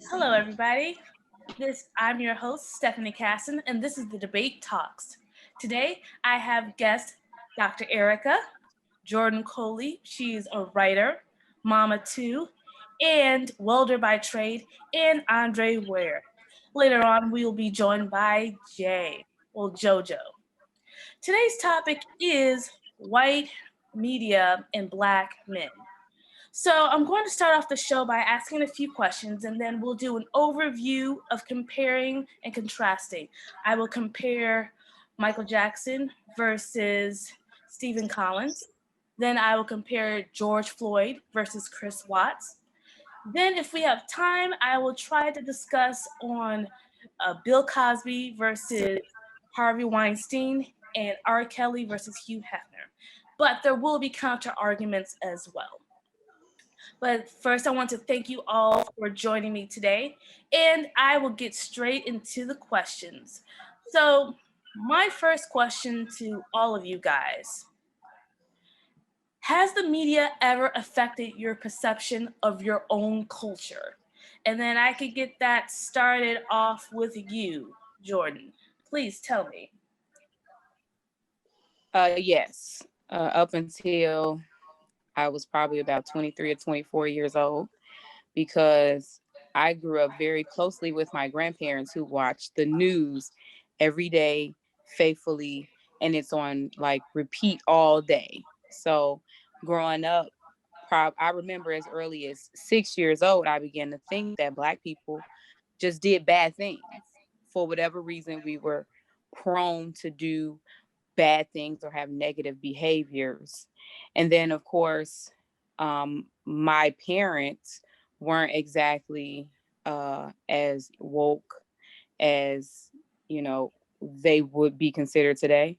Hello, everybody. I'm your host, Stephanie Caston, and this is the Debate Talks. Today, I have guest Dr. Erica, Jordan Coley. She's a writer, mama too, and welder by trade, and Andre Ware. Later on, we will be joined by Jojo. Today's topic is white media and black men. So I'm going to start off the show by asking a few questions, and then we'll do an overview of comparing and contrasting. I will compare Michael Jackson versus Stephen Collins. Then I will compare George Floyd versus Chris Watts. Then, if we have time, I will try to discuss on Bill Cosby versus Harvey Weinstein and R. Kelly versus Hugh Hefner. But there will be counter arguments as well. But first, I want to thank you all for joining me today, and I will get straight into the questions. So, my first question to all of you guys: has the media ever affected your perception of your own culture? And then I could get that started off with you, Jordan. Please tell me. Yes. Up until I was probably about 23 or 24 years old, because I grew up very closely with my grandparents who watched the news every day faithfully, and it's on like repeat all day. So growing up, I remember as early as 6 years old, I began to think that Black people just did bad things. For whatever reason, we were prone to do bad things or have negative behaviors. And then, of course, my parents weren't exactly as woke as, they would be considered today.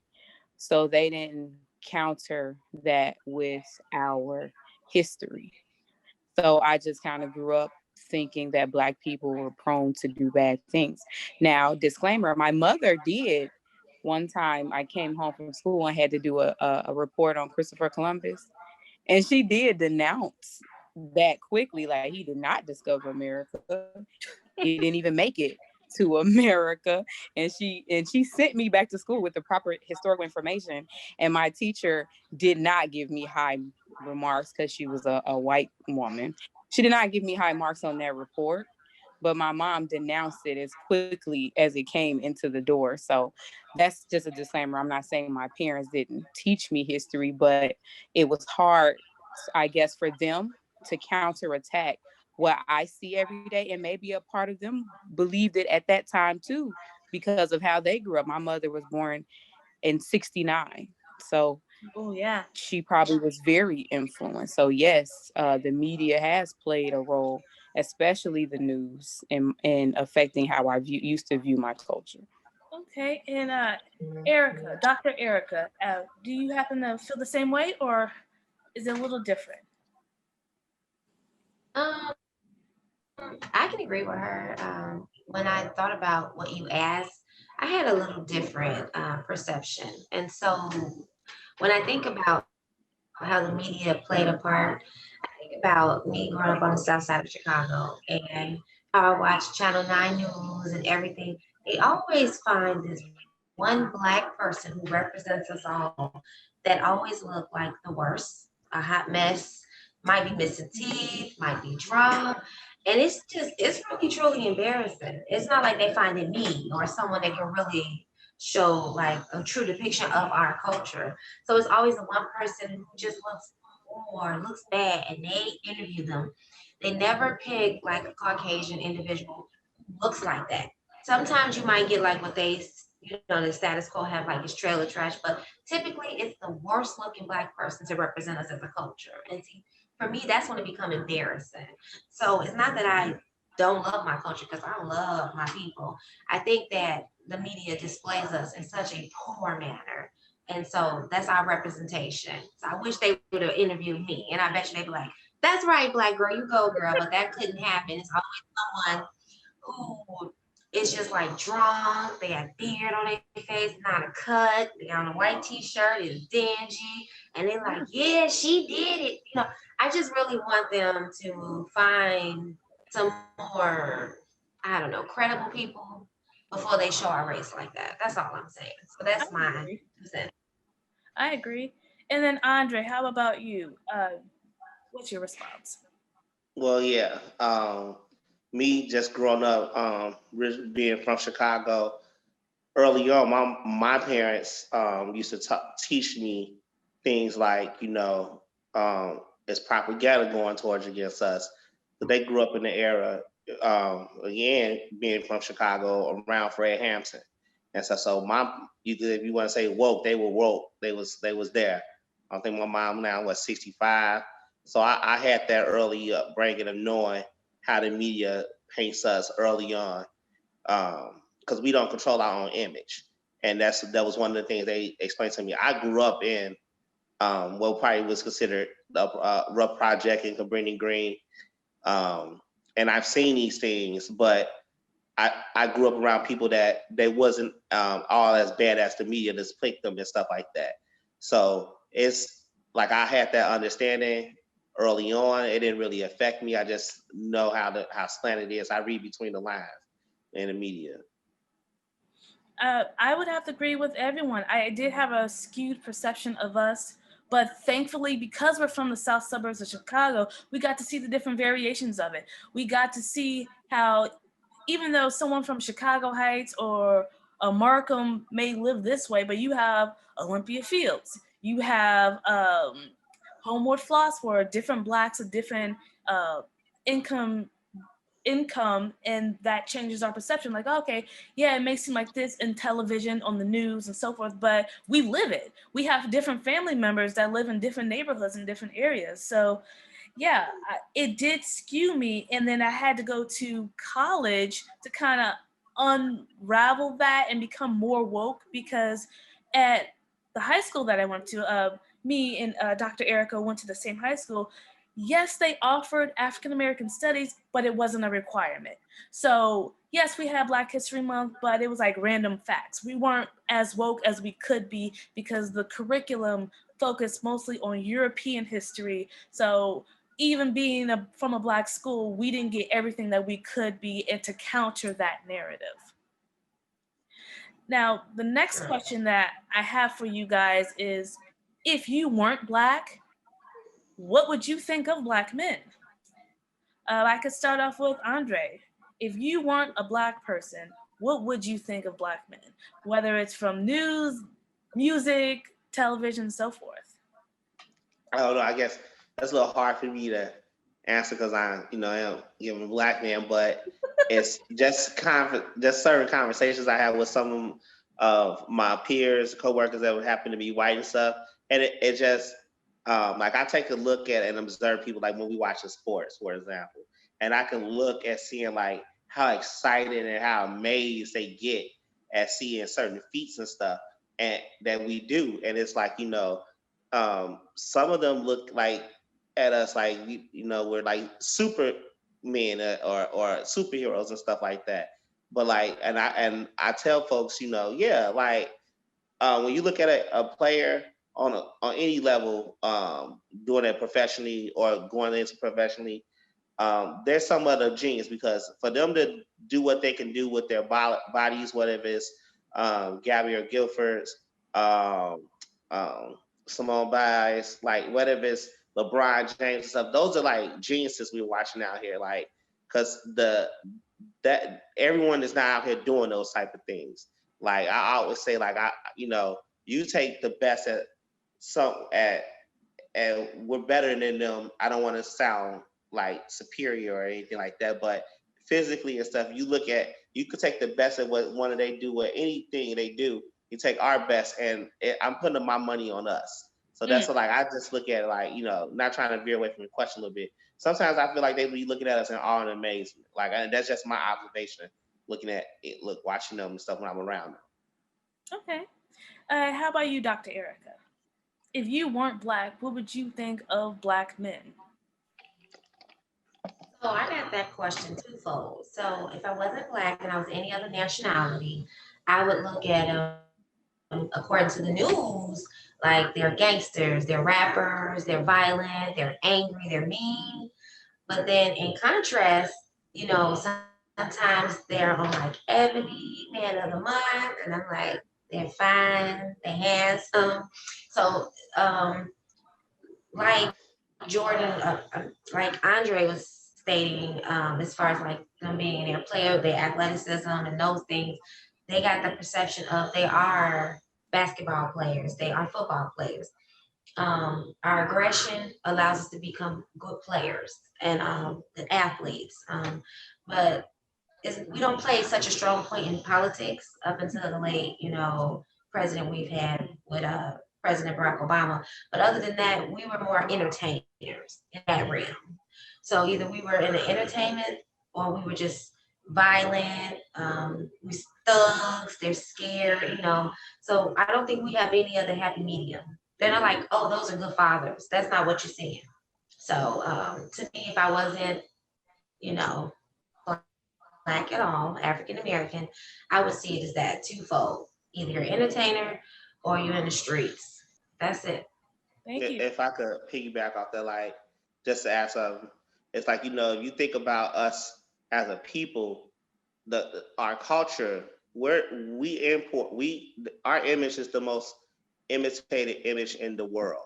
So they didn't counter that with our history. So I just kind of grew up thinking that Black people were prone to do bad things. Now, disclaimer, my mother did. One time I came home from school and had to do a report on Christopher Columbus. And she did denounce that quickly, like he did not discover America. He didn't even make it to America. And she sent me back to school with the proper historical information. And my teacher did not give me high remarks because she was a white woman. She did not give me high marks on that report, but my mom denounced it as quickly as it came into the door. So that's just a disclaimer. I'm not saying my parents didn't teach me history, but it was hard, I guess, for them to counterattack what I see every day. And maybe a part of them believed it at that time too, because of how they grew up. My mother was born in 69. So Oh, yeah. she probably was very influenced. So yes, the media has played a role, especially the news, in affecting how I used to view my culture. Okay, and Erica, Dr. Erica, do you happen to feel the same way, or is it a little different? I can agree with her. When I thought about what you asked, I had a little different perception. And so when I think about how the media played a part, I think about me growing up on the south side of Chicago and how I watched Channel 9 News and everything. They always find this one Black person who represents us all that always look like the worst, a hot mess, might be missing teeth, might be drunk. And it's really truly embarrassing. It's not like they find it me or someone that can really show like a true depiction of our culture. So it's always the one person who just looks poor, looks bad, and they interview them. They never pick like a Caucasian individual who looks like that. Sometimes you might get like what the status quo have like is trailer trash, but typically it's the worst looking Black person to represent us as a culture. And see, for me, that's when it become embarrassing. So it's not that I don't love my culture because I love my people. I think that the media displays us in such a poor manner. And so that's our representation. So I wish they would have interviewed me. And I bet you they'd be like, that's right, Black girl, you go, girl. But that couldn't happen. It's always someone who is just like drunk. They have beard on their face, not a cut. They got on a white t-shirt, it's dingy. And they're like, yeah, she did it. I just really want them to some more, I don't know, credible people before they show our race like that. That's all I'm saying. So I that's my agree. 2 cents. I agree. And then Andre, how about you? What's your response? Well, yeah. Me just growing up, being from Chicago, early on, my parents used to teach me things like, it's propaganda going towards against us. So they grew up in the era, again, being from Chicago, around Fred Hampton, and so if you want to say woke, they were woke. They was there. I think my mom now was 65, so I had that early upbringing of knowing how the media paints us early on, because we don't control our own image, and that was one of the things they explained to me. I grew up in what probably was considered the rough project in Cabrini Green, um, and I've seen these things, but I grew up around people that they wasn't all as bad as the media depict them and stuff like that. So it's like I had that understanding early on. It didn't really affect me. I just know how slanted it is. I read between the lines in the media. I would have to agree with everyone. I did have a skewed perception of us, but thankfully, because we're from the south suburbs of Chicago, we got to see the different variations of it. We got to see how, even though someone from Chicago Heights or Markham may live this way, but you have Olympia Fields, you have Homeward Floss, where different blacks of different uh, income and that changes our perception. Like, okay, yeah, it may seem like this in television, on the news and so forth, but we live it. We have different family members that live in different neighborhoods in different areas. So yeah, it did skew me, and then I had to go to college to kind of unravel that and become more woke, because at the high school that I went to, me and Dr. Erica went to the same high school. Yes, they offered African American studies, but it wasn't a requirement. So yes, we had Black History Month, but it was like random facts. We weren't as woke as we could be because the curriculum focused mostly on European history. So even being from a Black school, we didn't get everything that we could be, and to counter that narrative. Now, the next question that I have for you guys is, if you weren't Black, what would you think of Black men? I could start off with Andre. If you weren't a Black person, what would you think of Black men? Whether it's from news, music, television, so forth. I don't know. I guess that's a little hard for me to answer because I am giving a black man, but it's just just certain conversations I have with some of my peers, coworkers that would happen to be white and stuff, and it just like I take a look at and observe people like when we watch the sports, for example, and I can look at seeing like how excited and how amazed they get at seeing certain feats and stuff, and that we do, and it's like some of them look like at us like we're like supermen or superheroes and stuff like that. But like, and I tell folks, yeah, like when you look at a player on any level, doing it professionally or going into professionally, there's some other genius because for them to do what they can do with their bodies, whatever it's Gabby or Guilford's, um, um, Simone Biles, like whatever it's LeBron James and stuff. Those are like geniuses we're watching out here, like because that everyone is not out here doing those type of things. Like I always say, like you take the best at some and we're better than them. I don't want to sound like superior or anything like that, but physically and stuff, you could take the best at what one of they do or anything they do. You take our best, and I'm putting my money on us. So that's what, like I just look at it like not trying to veer away from the question a little bit. Sometimes I feel like they be looking at us in awe and amazement. Like that's just my observation, looking at it, watching them and stuff when I'm around them. Okay. How about you, Dr. Erica? If you weren't Black, what would you think of Black men? So I got that question twofold. So if I wasn't Black and I was any other nationality, I would look at them according to the news, like they're gangsters, they're rappers, they're violent, they're angry, they're mean. But then in contrast, you know, sometimes they're on like Ebony, Man of the Month, and I'm like, they're fine, they're handsome. So, like Jordan, like Andre was stating, as far as like them being their player, their athleticism and those things, they got the perception of they are basketball players, they are football players. Our aggression allows us to become good players and athletes. But we don't play such a strong point in politics up until the late, president we've had with President Barack Obama. But other than that, we were more entertainers in that realm. So either we were in the entertainment or we were just violent. We thugs, they're scared. So I don't think we have any other happy medium. They're not like, oh, those are good fathers. That's not what you're seeing. So to me, if I wasn't, you know, black at all, African American, I would see it as that twofold. Either you're an entertainer or you're in the streets. That's it. Thank you. If I could piggyback off that, like, just to add something, it's like, if you think about us as a people, our culture, our image is the most imitated image in the world,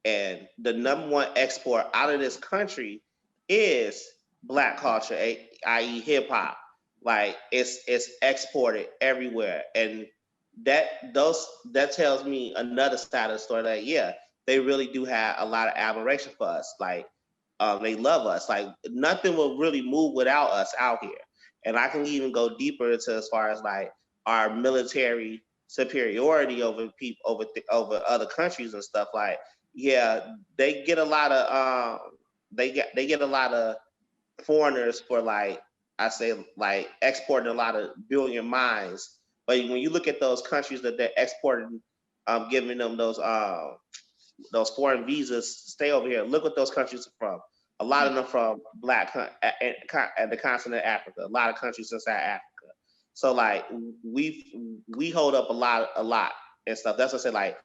and the number one export out of this country is Black culture, i.e., hip hop. Like, it's exported everywhere, and that tells me another side of the story. Like, yeah, they really do have a lot of admiration for us. Like, they love us. Like, nothing will really move without us out here. And I can even go deeper into as far as like our military superiority over people over other countries and stuff. Like, yeah, they get a lot of they get a lot of foreigners for, like, I say, like, exporting a lot of billion mines. But when you look at those countries that they're exporting, giving them those foreign visas to stay over here, look what those countries are from. A lot of them from at the continent of Africa. A lot of countries inside Africa. So, like, we hold up a lot and stuff. That's what I say. Like,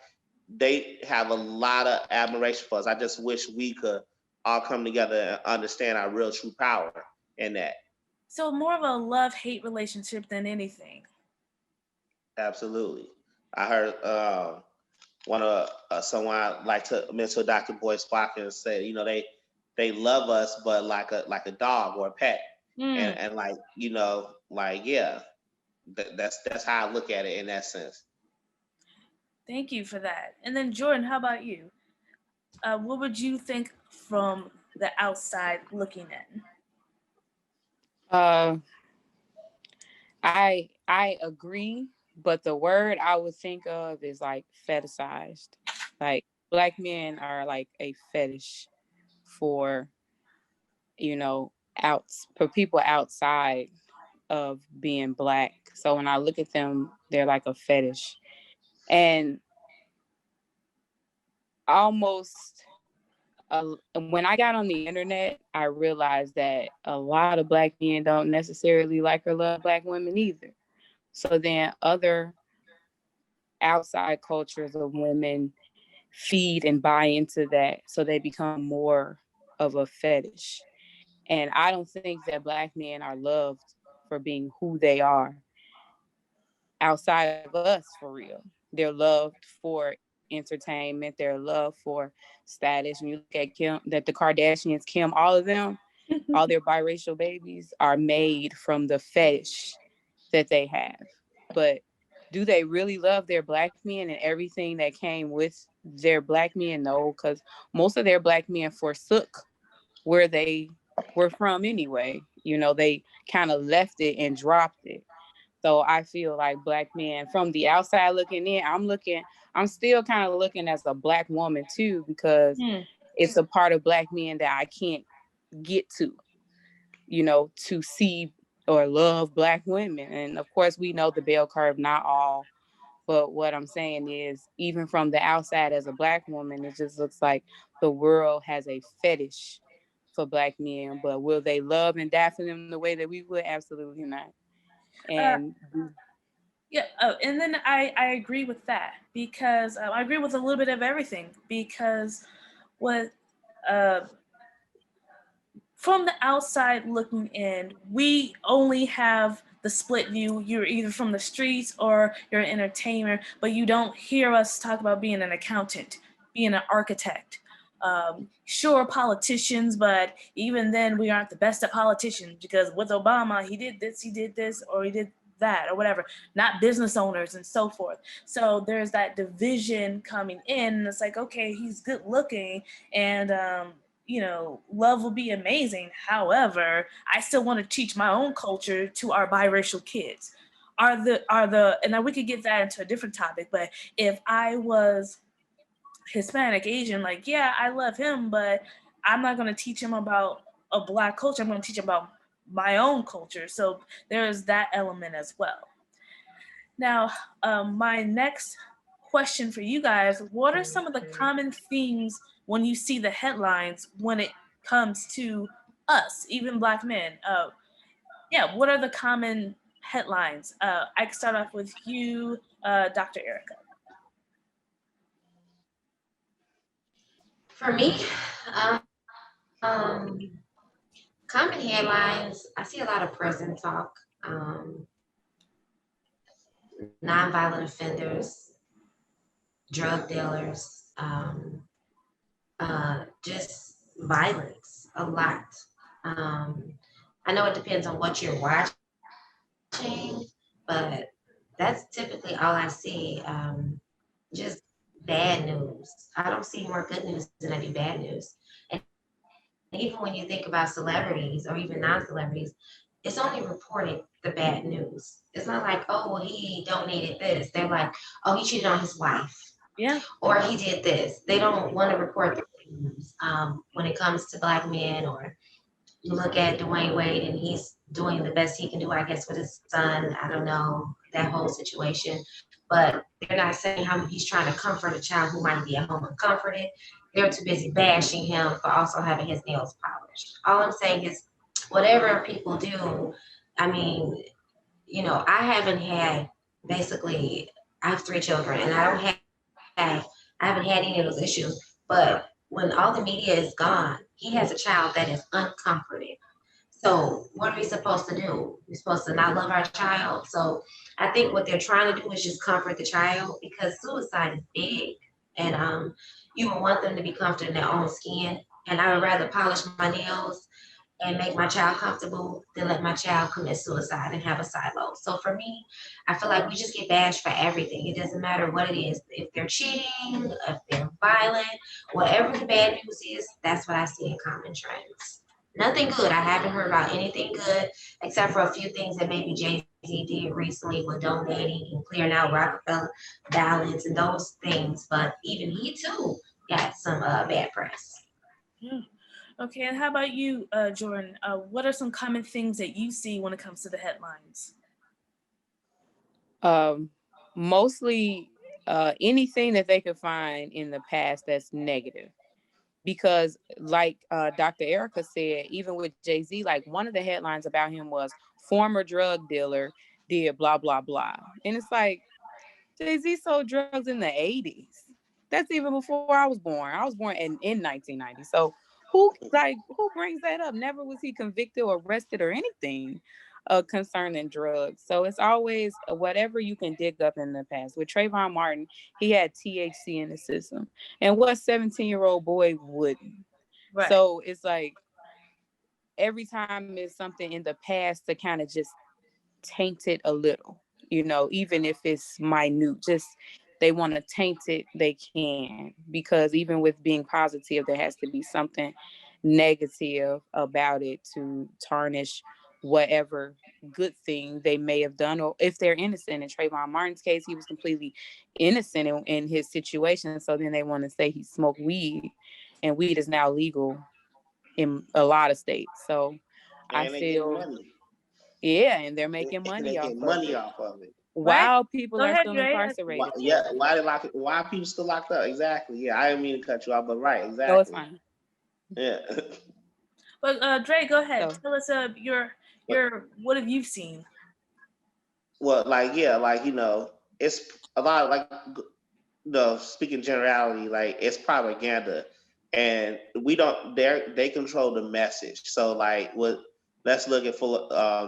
they have a lot of admiration for us. I just wish we could all come together and understand our real true power in that. So more of a love-hate relationship than anything. Absolutely. I heard one of someone I like to mentor, Dr. Boyce Watkins, said, they love us, but like a dog or a pet, and like, like, yeah, that's how I look at it in that sense. Thank you for that. And then Jordan, how about you? What would you think from the outside looking in? I agree, but the word I would think of is like fetishized. Like, Black men are like a fetish for, for people outside of being Black. So when I look at them, they're like a fetish. And almost when I got on the internet, I realized that a lot of Black men don't necessarily like or love Black women either. So then other outside cultures of women feed and buy into that, so they become more of a fetish. And I don't think that Black men are loved for being who they are outside of us, for real. They're loved for entertainment, they're loved for status. When you look at Kim, that the Kardashians, Kim, all of them, all their biracial babies are made from the fetish that they have. But do they really love their Black men and everything that came with their Black men? No, because most of their Black men forsook where they were from anyway. They kind of left it and dropped it. So I feel like Black men, from the outside looking in, I'm still kind of looking as a Black woman too, because it's a part of Black men that I can't get to see or love Black women. And of course, we know the bell curve, not all. But what I'm saying is, even from the outside as a Black woman, it just looks like the world has a fetish for Black men. But will they love and die for them the way that we would? Absolutely not. And yeah, and then I agree with that, because I agree with a little bit of everything, because what from the outside looking in, we only have the split view. You're either from the streets or you're an entertainer, but you don't hear us talk about being an accountant, being an architect. Sure, politicians, but even then, we aren't the best at politicians because with Obama, he did this, or he did that, or whatever. Not business owners and so forth. So there's that division coming in. And it's like, okay, he's good looking, and love will be amazing. However, I still want to teach my own culture to our biracial kids. And now we could get that into a different topic, but if I was Hispanic, Asian, like, yeah, I love him, but I'm not going to teach him about a Black culture. I'm going to teach him about my own culture. So there's that element as well. Now, my next question for you guys, what are some of the common themes when you see the headlines when it comes to us, even Black men? What are the common headlines? I can start off with you, Dr. Erica. For me, common headlines, I see a lot of prison talk, nonviolent offenders, drug dealers, just violence a lot. I know it depends on what you're watching, but that's typically all I see. Just bad news. I don't see more good news than I do bad news. And even when you think about celebrities or even non-celebrities, it's only reported the bad news. It's not like, oh, well, he donated this. They're like, oh, he cheated on his wife. Yeah. Or he did this. They don't want to report the news. When it comes to Black men, or you look at Dwayne Wade and he's doing the best he can do, I guess, with his son. I don't know that whole situation. But they're not saying how he's trying to comfort a child who might be at home uncomforted. They're too busy bashing him for also having his nails polished. All I'm saying is, whatever people do, I mean, I haven't had, basically, I have 3 children, and I haven't had any of those issues. But when all the media is gone, he has a child that is uncomforted. So what are we supposed to do? We're supposed to not love our child. So I think what they're trying to do is just comfort the child, because suicide is big. And you would want them to be comfortable in their own skin. And I would rather polish my nails and make my child comfortable than let my child commit suicide and have a silo. So for me, I feel like we just get bashed for everything. It doesn't matter what it is. If they're cheating, if they're violent, whatever the bad news is, that's what I see in common trends. Nothing good. I haven't heard about anything good except for a few things that maybe Jay-Z did recently with donating and clearing out Rockefeller balance and those things. But even he too got some bad press. Yeah. Okay, and how about you, Jordan? What are some common things that you see when it comes to the headlines? Mostly anything that they could find in the past that's negative. Because like Dr. Erica said, even with Jay-Z, like one of the headlines about him was former drug dealer did blah, blah, blah. And it's like, Jay-Z sold drugs in the 80s. That's even before I was born. I was born in 1990. So who brings that up? Never was he convicted or arrested or anything concerning drugs. So it's always whatever you can dig up in the past. With Trayvon Martin, he had THC in the system. And what 17-year-old boy wouldn't? Right. So it's like every time it's something in the past to kind of just taint it a little, even if it's minute, just they want to taint it, they can, because even with being positive, there has to be something negative about it to tarnish whatever good thing they may have done, or if they're innocent. In Trayvon Martin's case, he was completely innocent in his situation, so then they want to say he smoked weed, and weed is now legal in a lot of states. So and I feel, yeah, and they're making money off of it. While Right? people Go are ahead, still Dre. incarcerated. Why are people still locked up? Exactly. Yeah, I didn't mean to cut you off, but right, exactly. No, it's fine. Yeah. But Dre, go ahead. So, Tell us your what have you seen? Well, it's a lot of speaking generality, like it's propaganda and we don't. They control the message. So like, let's look at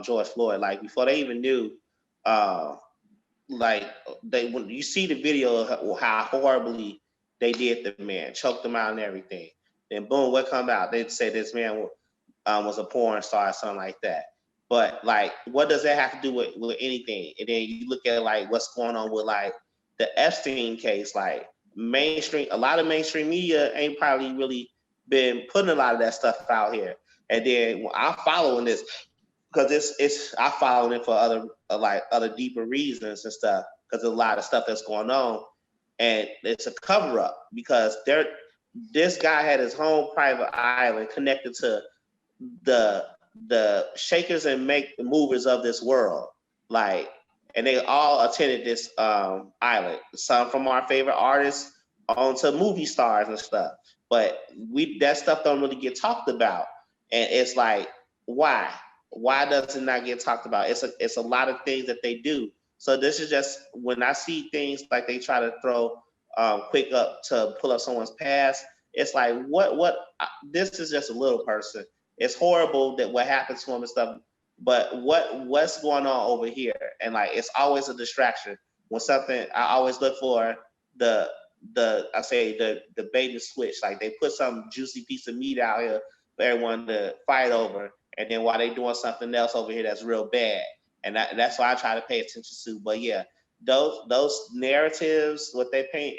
George Floyd. Like before they even knew, like when you see the video of how horribly they did the man, choked him out and everything. Then boom, what come out? They'd say this man was a porn star or something like that. But like, what does that have to do with anything? And then you look at like what's going on with like the Epstein case. Like a lot of mainstream media ain't probably really been putting a lot of that stuff out here. And then I'm following this because I following it for other deeper reasons and stuff, because there's a lot of stuff that's going on, and it's a cover up because this guy had his own private island connected to the shakers and movers of this world, like, and they all attended this island. Some from our favorite artists on to movie stars and stuff, but that stuff don't really get talked about, and it's like, why does it not get talked about? It's a lot of things that they do. So this is just when I see things like they try to throw quick up to pull up someone's past. It's like this is just a little person. It's horrible that what happened to him and stuff, but what's going on over here? And like, it's always a distraction. When something, I always look for the bait and switch. Like they put some juicy piece of meat out here for everyone to fight over, and then while they doing something else over here that's real bad. And that's why I try to pay attention to. But yeah, those narratives, what they paint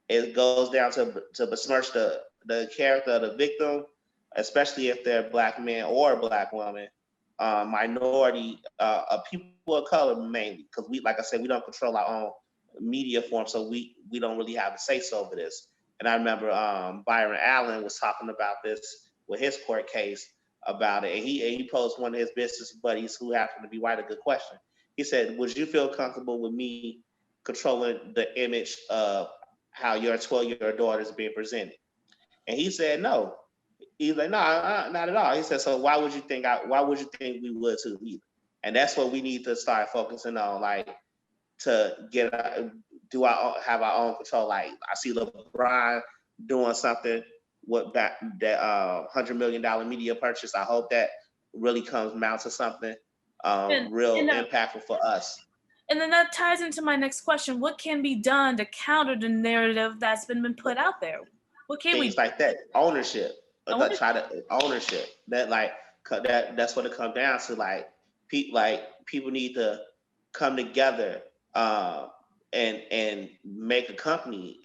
it goes down to besmirch the character of the victim, especially if they're a Black man or a Black woman, minority, people of color mainly, because like I said, we don't control our own media form, so we don't really have a say-so over this. And I remember Byron Allen was talking about this with his court case about it, and he posed one of his business buddies who happened to be white a good question. He said, "Would you feel comfortable with me controlling the image of how your 12-year-old daughter is being presented?" And he said, "No." He's like, "No, not at all." He said, "So why would you think we would too either?" And that's what we need to start focusing on, like, to have our own control. Like I see LeBron doing something with that $100 million media purchase. I hope that really comes out to something impactful for us. And then that ties into my next question. What can be done to counter the narrative that's been put out there? What can Things like that. Ownership. Ownership. That's what it comes down to. Like people need to come together and make a company.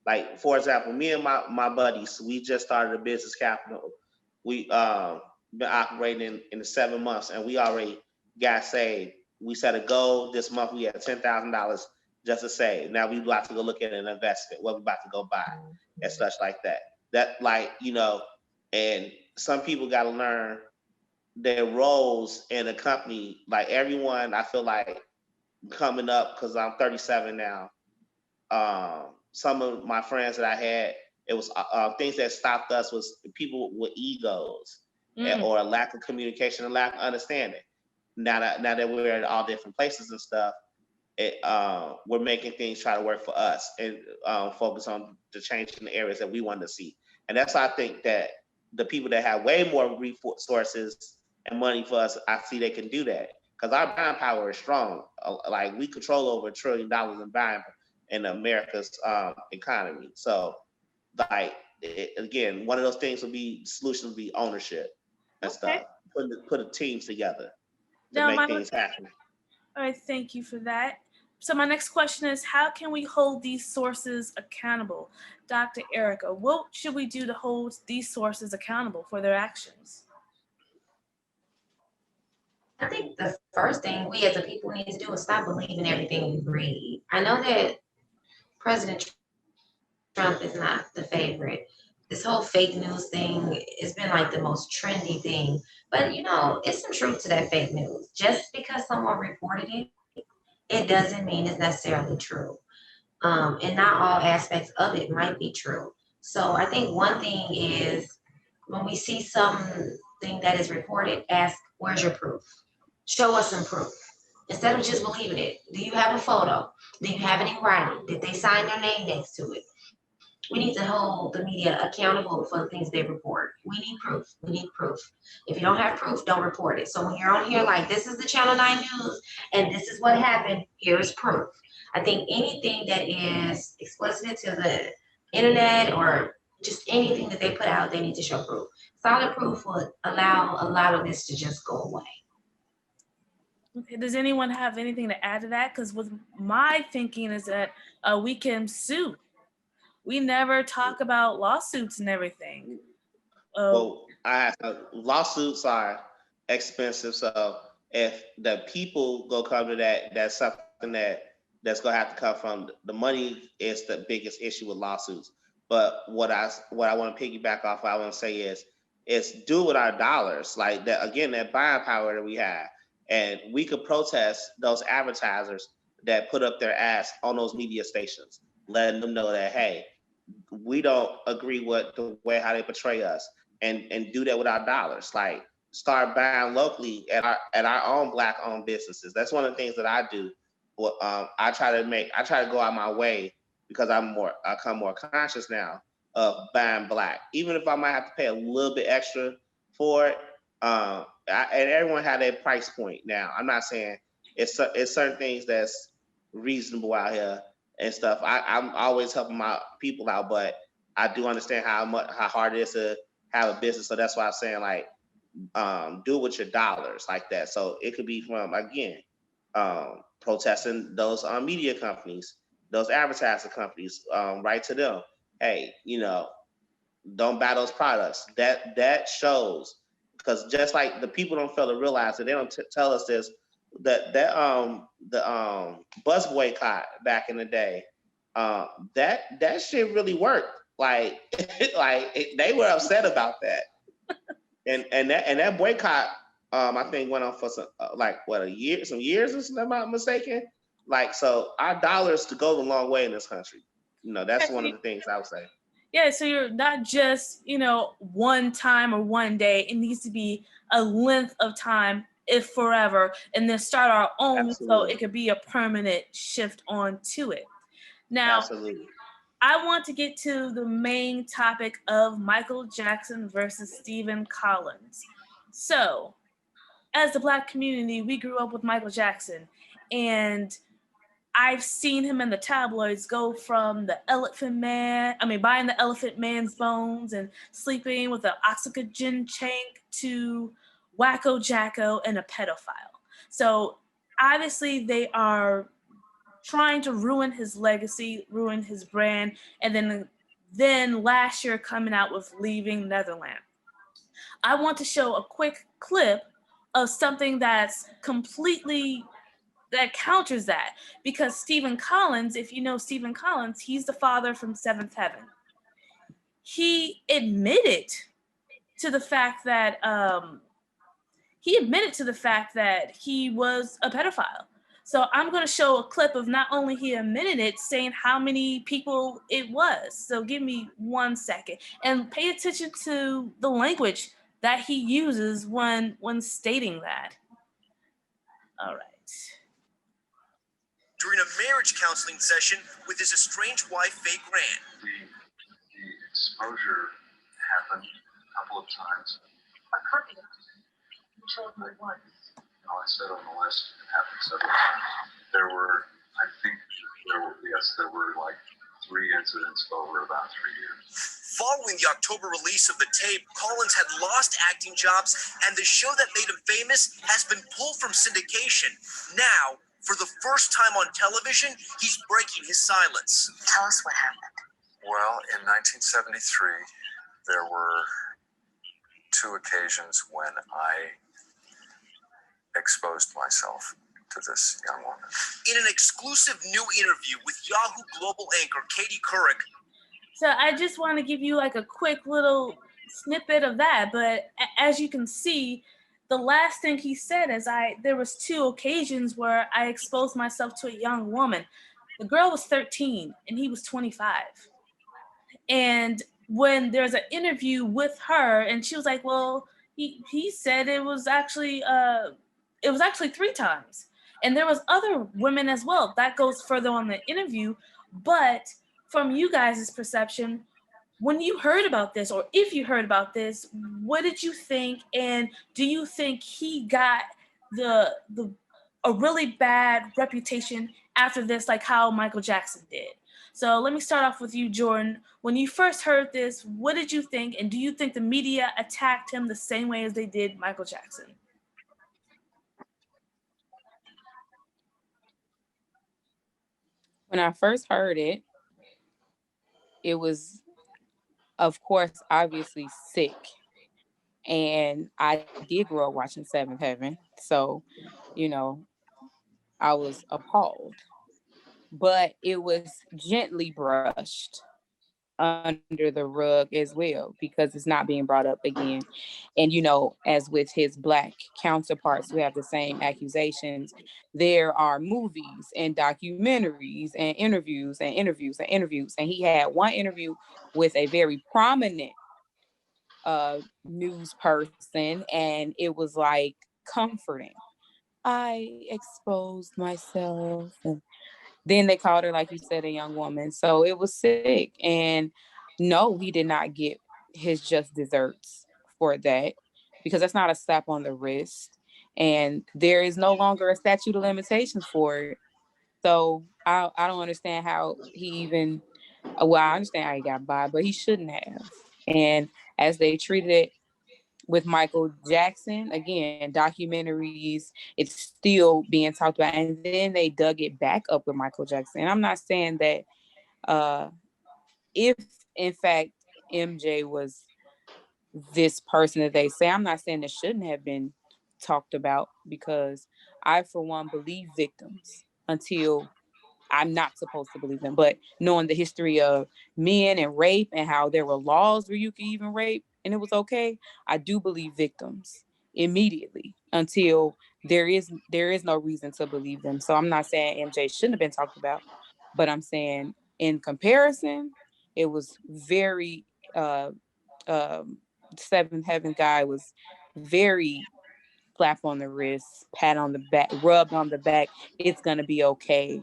Like, for example, me and my buddies, we just started a business capital. We been operating in the 7 months, and we already got saved. We set a goal this month. We had $10,000 just to save. Now we about to go look at an investment. What we about to go buy and such like that. That, like, and some people got to learn their roles in a company. Like everyone, I feel like coming up, because I'm 37 now. Some of my friends that I had, it was things that stopped us was people with egos or a lack of communication and lack of understanding. Now that we're at all different places and stuff, we're making things try to work for us and focus on the change in the areas that we want to see. And that's why I think that the people that have way more resources and money for us, I see they can do that. Because our buying power is strong. Like, we control over $1 trillion in buying in America's economy. So, like, again, one of those things solutions would be ownership and stuff. Put the teams together to make things happen. All right, thank you for that. So my next question is, how can we hold these sources accountable? Dr. Erica, what should we do to hold these sources accountable for their actions? I think the first thing we as a people need to do is stop believing everything we read. I know that President Trump is not the favorite. This whole fake news thing has been like the most trendy thing. But it's some truth to that fake news. Just because someone reported it, it doesn't mean it's necessarily true. And not all aspects of it might be true. So I think one thing is, when we see something that is reported, ask, where's your proof? Show us some proof. Instead of just believing it, do you have a photo? Do you have it in writing? Did they sign their name next to it? We need to hold the media accountable for the things they report. We need proof. We need proof. If you don't have proof, don't report it. So when you're on here like, this is the Channel 9 News and this is what happened, here's proof. I think anything that is explicit to the internet or just anything that they put out, they need to show proof. Solid proof would allow a lot of this to just go away. Okay, does anyone have anything to add to that? Because with my thinking is that we can sue. We never talk about lawsuits and everything. Well, lawsuits are expensive, so if the people go come to that, that's something that's gonna have to come from the money is the biggest issue with lawsuits. But what I want to piggyback off, I want to say is do with our dollars, like that again, that buying power that we have, and we could protest those advertisers that put up their ads on those media stations, letting them know that hey, we don't agree with the way how they portray us, and do that with our dollars. Like start buying locally at our own Black owned businesses. That's one of the things that I do. Well, I try to go out my way because I come more conscious now of buying Black, even if I might have to pay a little bit extra for it. And everyone had their price point now. I'm not saying it's certain things that's reasonable out here and stuff. I'm always helping my people out, but I do understand how hard it is to have a business. So that's why I'm saying like, do it with your dollars like that. So it could be from again, protesting those media companies, those advertising companies, write to them. Hey, don't buy those products. That shows, because just like the people don't fail to realize that they don't tell us this. The bus boycott back in the day, that shit really worked. Like they were upset about that, and that boycott, I think went on for some some years, if I'm not mistaken. Like, so our dollars to go a long way in this country. That's one of the things I would say. Yeah, so you're not just, one time or one day. It needs to be a length of time, if forever, and then start our own. Absolutely. So it could be a permanent shift onto it. Now, Absolutely. I want to get to the main topic of Michael Jackson versus Stephen Collins. So, as the Black community, we grew up with Michael Jackson, and I've seen him in the tabloids go from the buying the Elephant Man's bones and sleeping with an oxygen tank to Wacko Jacko and a pedophile. So obviously they are trying to ruin his legacy, ruin his brand, and then last year coming out with Leaving Netherland. I want to show a quick clip of something that counters that, because Stephen Collins, if you know Stephen Collins, he's the father from Seventh Heaven. He admitted to the fact that he was a pedophile. So I'm going to show a clip of not only he admitted it, saying how many people it was. So give me 1 second and pay attention to the language that he uses when stating that. All right. During a marriage counseling session with his estranged wife, Faye Grant. The exposure happened a couple of times. What happened? You told me once. No, I said on the list it happened several times. There were like 3 incidents over about 3 years. Following the October release of the tape, Collins had lost acting jobs, and the show that made him famous has been pulled from syndication. Now, for the first time on television, he's breaking his silence. Tell us what happened. Well, in 1973, there were 2 occasions when I exposed myself to this young woman. In an exclusive new interview with Yahoo Global anchor Katie Couric. So I just want to give you like a quick little snippet of that. But as you can see, the last thing he said is there was 2 occasions where I exposed myself to a young woman. The girl was 13 and he was 25. And when there's an interview with her and she was like, well, he said it was actually 3 times. And there was other women as well. That goes further on the interview. But from you guys' perception, when you heard about this, or if you heard about this, what did you think? And do you think he got a really bad reputation after this, like how Michael Jackson did? So let me start off with you, Jordan. When you first heard this, what did you think? And do you think the media attacked him the same way as they did Michael Jackson? When I first heard it, it was, of course, obviously sick. And I did grow up watching Seventh Heaven. So, you know, I was appalled. But it was gently brushed under the rug as well, because it's not being brought up again. And, as with his Black counterparts who have the same accusations, there are movies and documentaries and interviews and interviews and interviews. And he had one interview with a very prominent news person, and it was like comforting. I exposed myself. And then they called her, like you said, a young woman. So it was sick. And no, he did not get his just desserts for that, because that's not a slap on the wrist. And there is no longer a statute of limitations for it. So I don't understand how he even, well, I understand how he got by, but he shouldn't have. And as they treated it with Michael Jackson, again, documentaries, it's still being talked about. And then they dug it back up with Michael Jackson. And I'm not saying that if, in fact, MJ was this person that they say, I'm not saying it shouldn't have been talked about, because I, for one, believe victims until I'm not supposed to believe them. But knowing the history of men and rape and how there were laws where you could even rape and it was okay, I do believe victims immediately until there is no reason to believe them. So I'm not saying MJ shouldn't have been talked about, but I'm saying in comparison, it was very Seventh Heaven guy was very slap on the wrist, pat on the back, rubbed on the back. It's gonna be okay,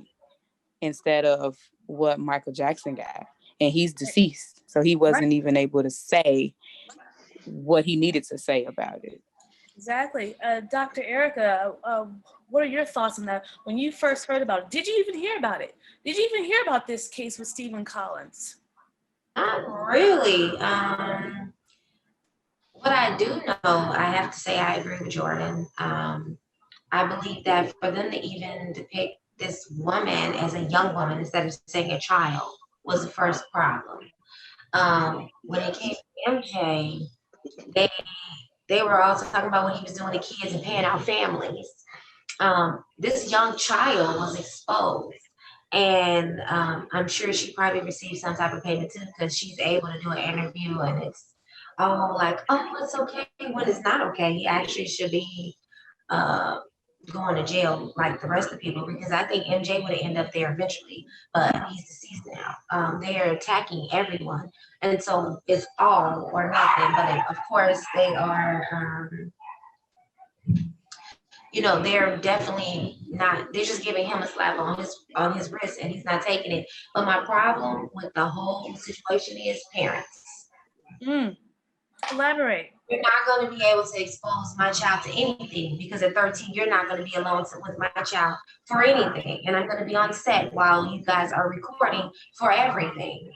instead of what Michael Jackson got. And he's deceased. So he wasn't even able to say what he needed to say about it. Exactly. Dr. Erica, what are your thoughts on that? When you first heard about it, did you even hear about it? Did you even hear about this case with Stephen Collins? Not really. What I do know, I have to say I agree with Jordan. I believe that for them to even depict this woman as a young woman instead of saying a child was the first problem. When it came to MJ, they were also talking about what he was doing to kids and paying out families. This young child was exposed. And I'm sure she probably received some type of payment too, because she's able to do an interview and it's all like, oh, it's okay when it's not okay. He actually should be uh, going to jail like the rest of the people, because I think MJ would have ended up there eventually, but he's deceased now. They are attacking everyone. And so it's all or nothing. But of course, they are. They're definitely not. They're just giving him a slap on his wrist, and he's not taking it. But my problem with the whole situation is parents. Elaborate. You're not going to be able to expose my child to anything, because at 13, you're not going to be alone with my child for anything, and I'm going to be on set while you guys are recording for everything.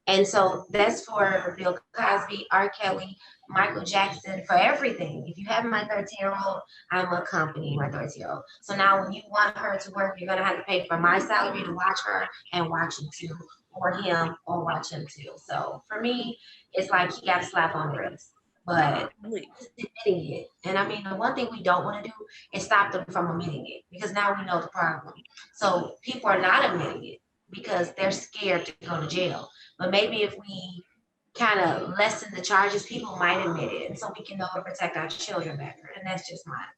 And so that's for Bill Cosby, R. Kelly, Michael Jackson, for everything. If you have my 13-year-old, I'm accompanying my 13-year-old. So now when you want her to work, you're going to have to pay for my salary to watch her and watch him too, or him, or watch him too. So for me, it's like he got a slap on the wrist. But admitting it. And I mean, the one thing we don't want to do is stop them from admitting it, because now we know the problem. So people are not admitting it because they're scared to go to jail. But maybe if we kind of lessen the charges, people might admit it, and so we can know to protect our children better. And that's just my thought.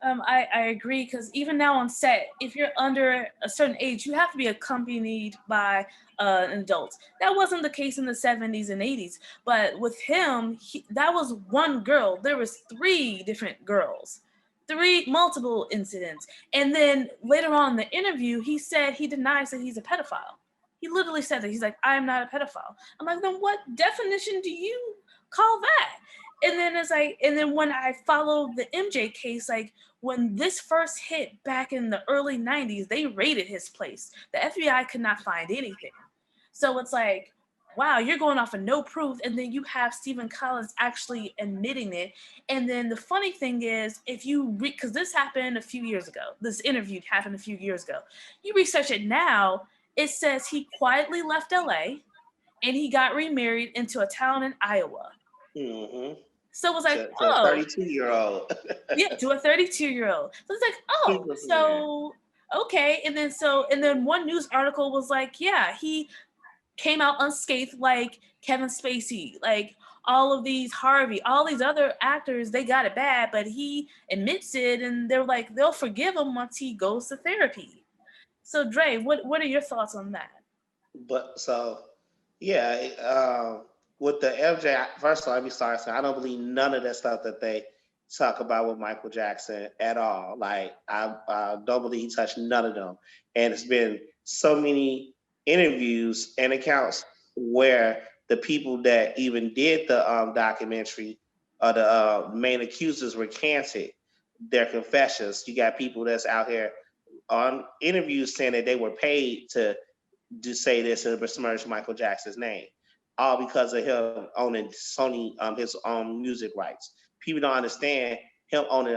I agree, because even now on set, if you're under a certain age, you have to be accompanied by an adult. That wasn't the case in the 70s and 80s, but with him, that was one girl. There was 3 different girls, multiple incidents. And then later on in the interview, he said he denies that he's a pedophile. He literally said that. He's like, I'm not a pedophile. I'm like, then what definition do you call that? And then it's like, and then when I followed the MJ case, like when this first hit back in the early 90s, they raided his place. The FBI could not find anything. So it's like, wow, you're going off of no proof. And then you have Stephen Collins actually admitting it. And then the funny thing is, if you because this happened a few years ago, this interview happened a few years ago. You research it now, it says he quietly left LA and he got remarried into a town in Iowa. Mm-hmm. So it was like, to oh, a 32-year-old. yeah, to a 32-year-old. So it's like, oh, so okay. And then one news article was like, yeah, he came out unscathed like Kevin Spacey, like all of these Harvey, all these other actors, they got it bad, but he admits it, and they're like, they'll forgive him once he goes to therapy. So Dre, what are your thoughts on that? But so, yeah, with the MJ, first of all, let me start saying I don't believe none of that stuff that they talk about with Michael Jackson at all. Like, I don't believe he touched none of them. And it's been so many interviews and accounts where the people that even did the documentary, the main accusers, recanted their confessions. You got people that's out here on interviews saying that they were paid to say this and besmirch Michael Jackson's name, all because of him owning Sony, his own music rights. People don't understand him owning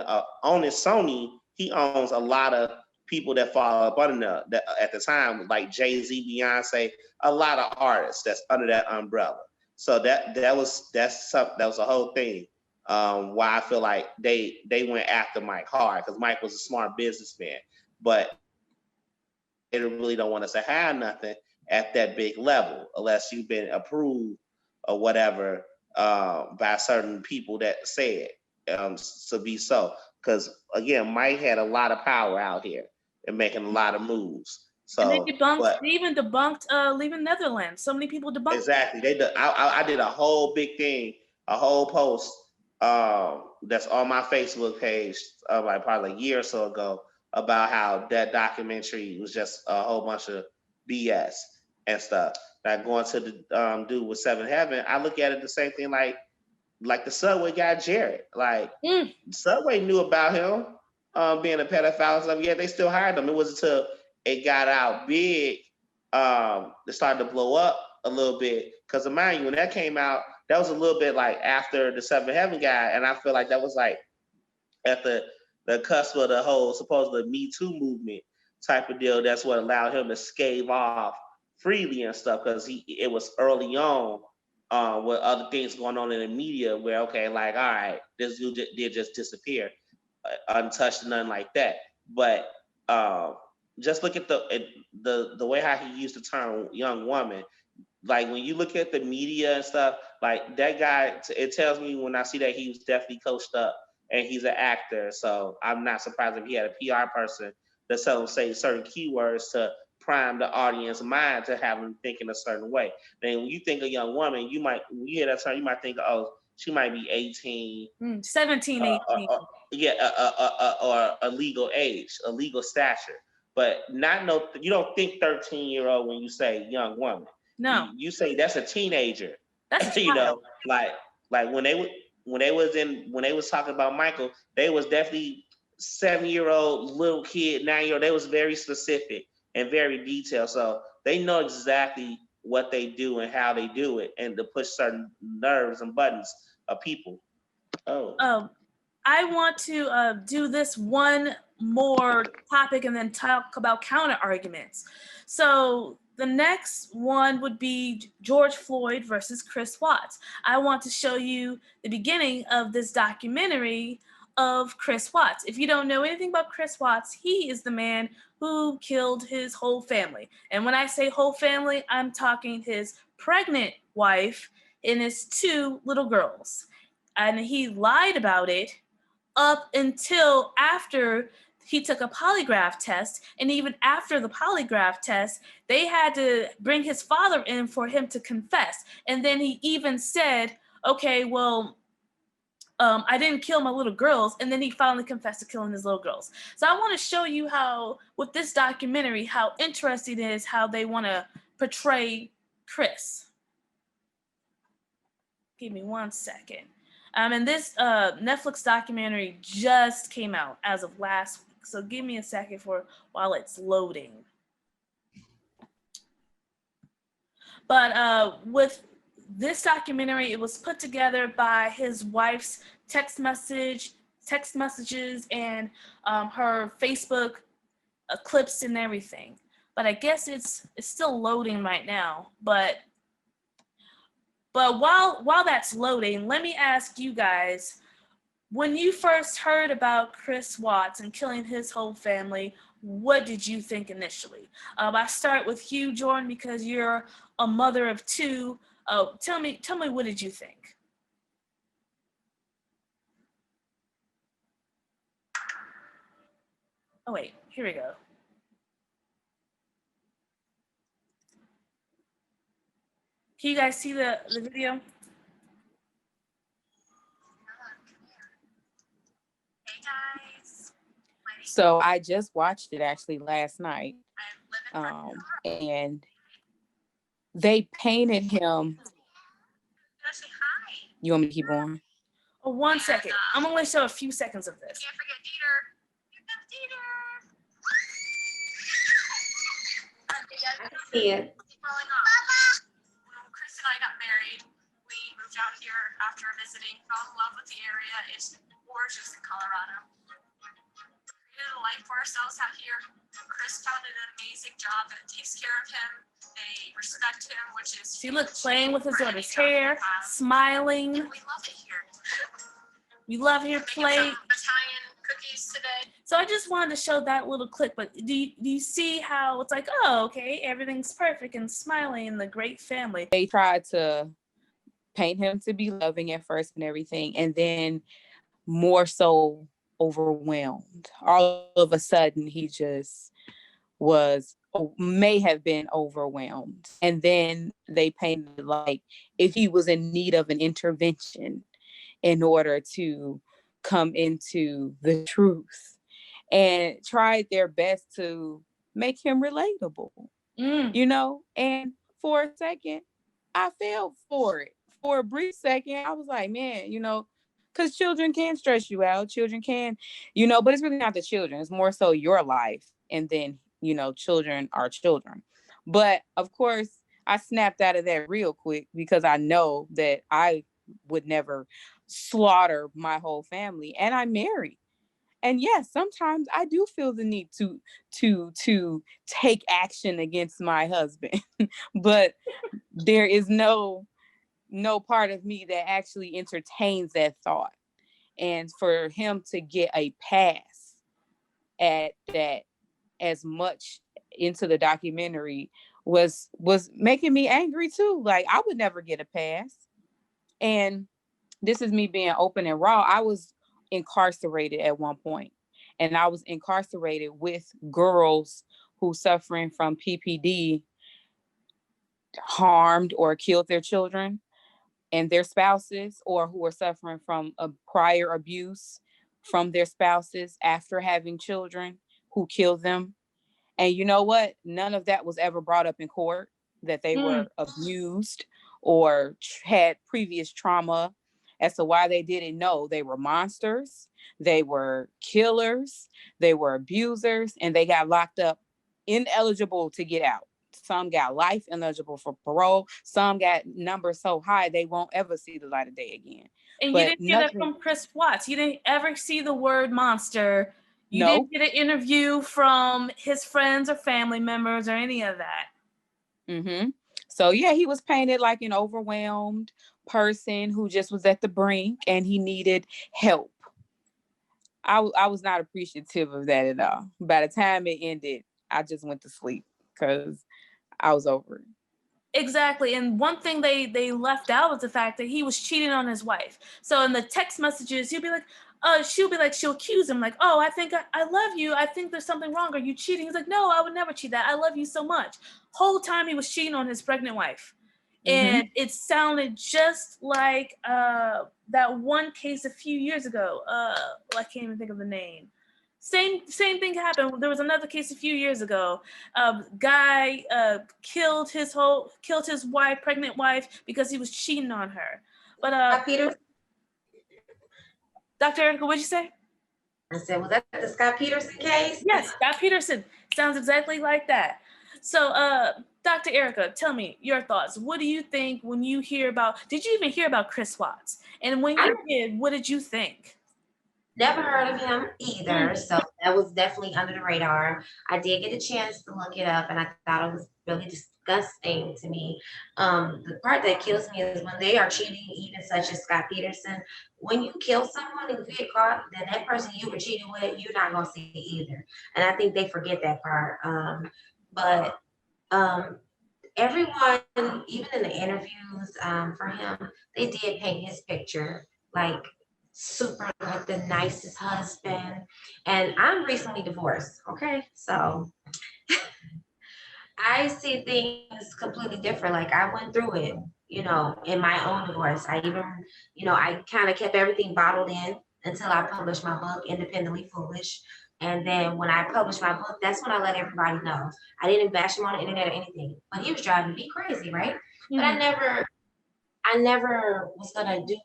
Sony. He owns a lot of people that fall up under that at the time, like Jay-Z, Beyonce, a lot of artists that's under that umbrella. So that was a whole thing. Why I feel like they went after Mike hard, because Mike was a smart businessman, but they really don't want us to have nothing at that big level unless you've been approved or whatever by certain people that say it to be so. Because again, Mike had a lot of power out here and making a lot of moves. So, and they even debunked leaving Netherlands. So many people debunked exactly. I did a whole big thing, a whole post that's on my Facebook page like probably a year or so ago about how that documentary was just a whole bunch of BS and stuff. Now going to the dude with Seven Heaven, I look at it the same thing like the Subway guy Jared. Like Subway knew about him being a pedophile and stuff. Yeah, they still hired him. It wasn't until it got out big, it started to blow up a little bit. Because mind you, when that came out, that was a little bit like after the Seven Heaven guy, and I feel like that was like at the cusp of the whole supposedly Me Too movement type of deal. That's what allowed him to scave off freely and stuff, because it was early on with other things going on in the media where, okay, like, all right, this dude did just disappear, untouched, nothing like that. But just look at the way how he used the term young woman. Like when you look at the media and stuff, like that guy, it tells me when I see that he was definitely coached up and he's an actor. So I'm not surprised if he had a PR person that tell him say certain keywords to prime the audience mind to have them thinking a certain way. Then when you think a young woman, when you hear that term, you might think, oh, she might be 18, 17, 18. Or a legal age, a legal stature. But you don't think 13-year-old when you say young woman. No, you say that's a teenager. That's you know, like when they was talking about Michael, they was definitely 7-year-old little kid, 9-year-old. They was very specific and very detailed, so they know exactly what they do and how they do it, and to push certain nerves and buttons of people. I want to do this one more topic and then talk about counter arguments. So the next one would be George Floyd versus Chris Watts. I want to show you the beginning of this documentary of Chris Watts. If you don't know anything about Chris Watts, he is the man who killed his whole family. And when I say whole family, I'm talking his pregnant wife and his 2 little girls. And he lied about it up until after he took a polygraph test. And even after the polygraph test, they had to bring his father in for him to confess. And then he even said, okay, well, I didn't kill my little girls. And then he finally confessed to killing his little girls. So I want to show you how, with this documentary, how interesting it is how they want to portray Chris. Give me 1 second. And this Netflix documentary just came out as of last week. So give me a second while it's loading. But with this documentary, it was put together by his wife's text messages and her Facebook clips and everything. But I guess it's still loading right now. But while that's loading, let me ask you guys, when you first heard about Chris Watts and killing his whole family, what did you think initially? I start with you, Jordan, because you're a mother of two. Tell me, what did you think? Oh wait, here we go. Can you guys see the video? Hey guys. So I just watched it actually last night. And they painted him. Say hi. You want me to keep going? Oh, 1 second. I'm only show a few seconds of this. Can't forget Dieter. You got Dieter. I can see it. Growing up, when Chris and I got married, we moved out here after visiting, fell in love with the area. It's gorgeous in Colorado. Created a life for ourselves out here. Chris found an amazing job that takes care of him. They respect him, which is. See, look, playing with his daughter's hair, smiling. And we love it here. We love your play. Italian cookies today. So I just wanted to show that little clip, but do you see how it's like, oh, okay, everything's perfect and smiling and the great family. They tried to paint him to be loving at first and everything, and then more so overwhelmed. All of a sudden, he just may have been overwhelmed. And then they painted like if he was in need of an intervention in order to come into the truth, and tried their best to make him relatable, you know? And for a second, I fell for it. For a brief second, I was like, man, you know, because children can stress you out. Children can, you know, but it's really not the children. It's more so your life. And then, you know, children are children. But of course, I snapped out of that real quick because I know that I would never slaughter my whole family. And I'm married. And yes, sometimes I do feel the need to take action against my husband. But there is no part of me that actually entertains that thought. And for him to get a pass at that as much into the documentary was making me angry too. Like, I would never get a pass. And this is me being open and raw. I was incarcerated at one point, and I was incarcerated with girls who suffering from PPD harmed or killed their children and their spouses, or who are suffering from a prior abuse from their spouses after having children who killed them. And you know what? None of that was ever brought up in court, that they were abused or had previous trauma as to why they didn't know. They were monsters, they were killers, they were abusers, and they got locked up ineligible to get out. Some got life ineligible for parole. Some got numbers so high they won't ever see the light of day again. And you didn't get it from Chris Watts. You didn't ever see the word monster. You didn't get an interview from his friends or family members or any of that. Mm-hmm. So yeah, he was painted like an overwhelmed person who just was at the brink and he needed help. I was not appreciative of that at all. By the time it ended, I just went to sleep because I was over it. Exactly. And one thing they left out was the fact that he was cheating on his wife. So in the text messages, she'll she'll accuse him like, oh, I think I love you. I think there's something wrong. Are you cheating? He's like, no, I would never cheat that. I love you so much. Whole time he was cheating on his pregnant wife. And it sounded just like that one case a few years ago. I can't even think of the name. Same thing happened. There was another case a few years ago. Guy killed his wife, pregnant wife, because he was cheating on her. But Peter, Dr. Erica, what'd you say? I said, was that the Scott Peterson case? Yes, Scott Peterson. Sounds exactly like that. So, Dr. Erica, tell me your thoughts. What do you think when you hear about? Did you even hear about Chris Watts? And when you did, what did you think? Never heard of him either, so that was definitely under the radar. I did get a chance to look it up, and I thought it was really disgusting to me. The part that kills me is when they are cheating, even such as Scott Peterson. When you kill someone and you get caught, then that person you were cheating with, you're not gonna see it either. And I think they forget that part. But everyone, even in the interviews for him, they did paint his picture like super like the nicest husband. And I'm recently divorced, okay? So I see things completely different. Like I went through it, in my own divorce. I even, I kind of kept everything bottled in until I published my book, Independently Foolish. And then when I published my book, that's when I let everybody know. I didn't bash him on the internet or anything, but he was driving me crazy, right? But I never was gonna do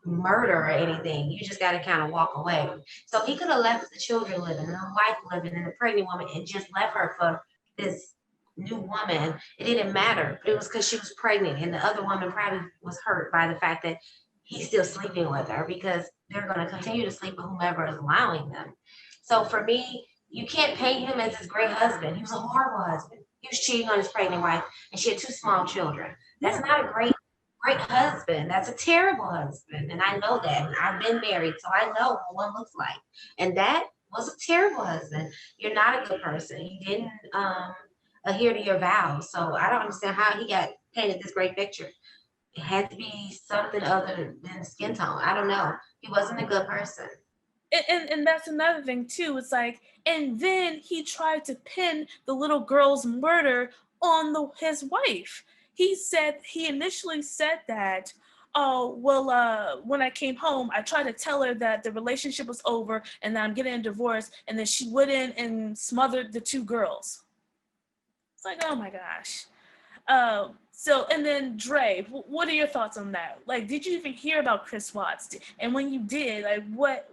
murder or anything. You just gotta kind of walk away. So he could have left the children living, and the wife living, and the pregnant woman, and just left her for this new woman. It didn't matter, but it was because she was pregnant, and the other woman probably was hurt by the fact that he's still sleeping with her because they're gonna continue to sleep with whomever is allowing them. So for me, you can't paint him as this great husband. He was a horrible husband. He was cheating on his pregnant wife, and she had two small children. That's not a great husband. That's a terrible husband. And I know that. And I've been married, so I know what one looks like. And that was a terrible husband. You're not a good person. You didn't adhere to your vows. So I don't understand how he got painted this great picture. It had to be something other than skin tone. I don't know. He wasn't a good person. And that's another thing too. It's like, and then he tried to pin the little girl's murder on his wife. He initially said that, oh well, when I came home, I tried to tell her that the relationship was over and that I'm getting a divorce, and then she went in and smothered the two girls. It's like, oh my gosh. So, and then Dre, what are your thoughts on that? Like, did you even hear about Chris Watts? And when you did, like, what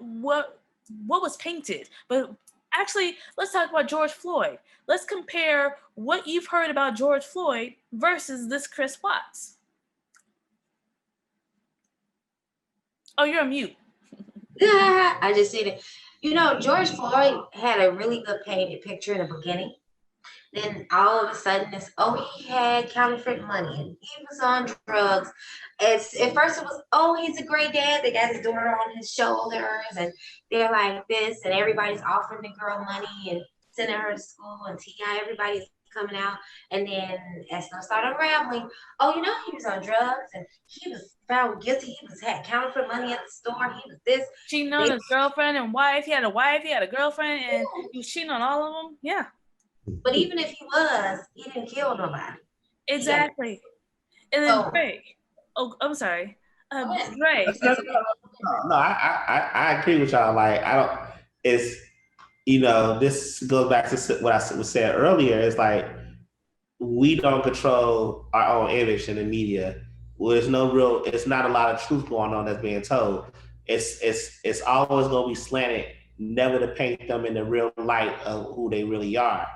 was painted? But actually, let's talk about George Floyd. Let's compare what you've heard about George Floyd versus this Chris Watts. Oh, you're on mute. I just seen it. George Floyd had a really good painted picture in the beginning. Then all of a sudden it's, oh, he had counterfeit money and he was on drugs. At first it was, oh, he's a great dad. They got his daughter on his shoulders and they're like this and everybody's offering the girl money and sending her to school and T.I. everybody's coming out. And then as stuff started unraveling, oh, he was on drugs and he was found guilty. He had counterfeit money at the store. He was this. Cheating on his girlfriend and wife. He had a girlfriend, and he was cheating on all of them. Yeah. But even if he was, he didn't kill nobody. Exactly. And then Dre. Oh, I'm sorry. Dre. No, I agree with y'all. Like, I don't. It's this goes back to what I was said earlier. It's like we don't control our own image in the media. There's it's not a lot of truth going on that's being told. It's always going to be slanted, never to paint them in the real light of who they really are.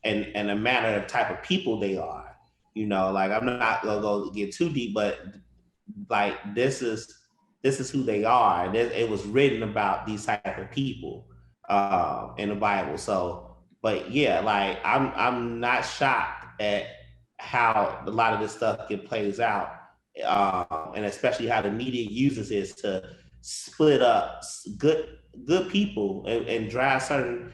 And the manner of type of people they are, like I'm not gonna go get too deep, but like this is who they are. And it was written about these type of people in the Bible. So, but yeah, like I'm not shocked at how a lot of this stuff plays out, and especially how the media uses it to split up good people and drive certain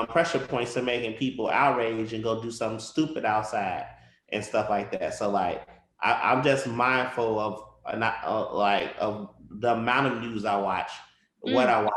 pressure points to making people outraged and go do something stupid outside and stuff like that. So like I'm just mindful of of the amount of news I watch, what I watch.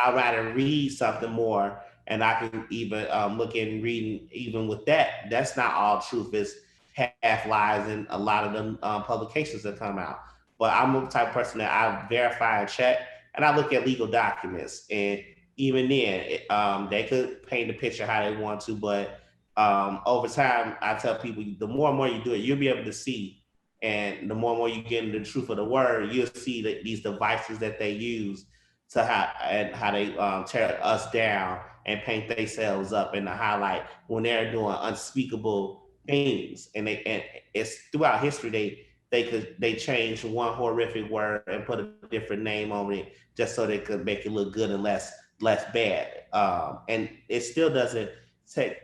I'd rather read something more, and I can even look in reading. Even with that, that's not all truth. It's half lies in a lot of them publications that come out. But I'm the type of person that I verify and check, and I look at legal documents. And even then, they could paint the picture how they want to, but over time, I tell people the more and more you do it, you'll be able to see, and the more and more you get into the truth of the word, you'll see that these devices that they use to how they tear us down and paint themselves up and to highlight when they're doing unspeakable things, and it's throughout history they change one horrific word and put a different name on it just so they could make it look good and less bad. And it still doesn't take